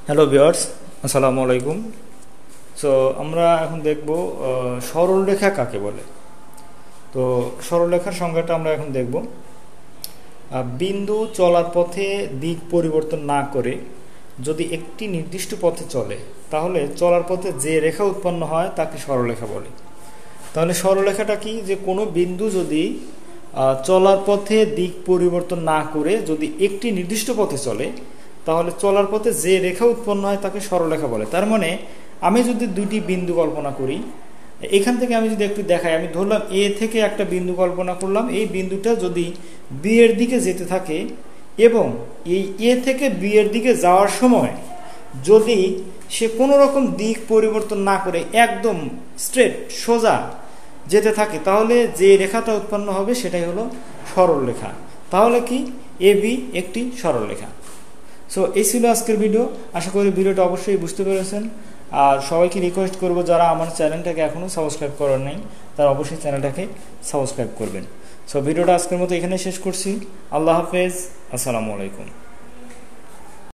Hello viewers, আসসালামু আলাইকুম। So আমরা এখন দেখব সরলরেখা কাকে বলে। তো সরলরেখার সংজ্ঞাটা আমরা এখন দেখব। বিন্দু চলার পথে দিক পরিবর্তন না করে যদি একটি নির্দিষ্ট পথে চলে, তাহলে চলার পথে যে রেখা উৎপন্ন হয় তাকে সরলরেখা বলে। তাহলে সরলরেখাটা কি, যে কোনো বিন্দু যদি চলার পথে দিক পরিবর্তন না করে যদি একটি নির্দিষ্ট পথে চলে, তাহলে চলার পথে যে রেখা উৎপন্ন হয় তাকে সরলরেখা বলে। তার মানে আমি যদি দুটি বিন্দু কল্পনা করি, এখান থেকে আমি যদি একটু দেখাই, আমি ধরলাম এ থেকে একটা বিন্দু কল্পনা করলাম, এই বিন্দুটা যদি বি এর দিকে যেতে থাকে এবং এই এ থেকে বি এর দিকে যাওয়ার সময় যদি সে কোনো রকম দিক পরিবর্তন না করে একদম স্ট্রেট সোজা যেতে থাকে, তাহলে যে রেখাটা উৎপন্ন হবে সেটাই হলো সরলরেখা। তাহলে কি, এ বি একটি সরলরেখা। সো এই ছিল আজকের ভিডিও। আশা করি ভিডিওটা অবশ্যই বুঝতে পেরেছেন। আর সবাইকে রিকোয়েস্ট করব, যারা আমার চ্যানেলটাকে এখনও সাবস্ক্রাইব করার নাই তারা অবশ্যই চ্যানেলটাকে সাবস্ক্রাইব করবেন। সো ভিডিওটা আজকের মতো এখানে শেষ করছি। আল্লাহ হাফেজ, আসসালামু আলাইকুম।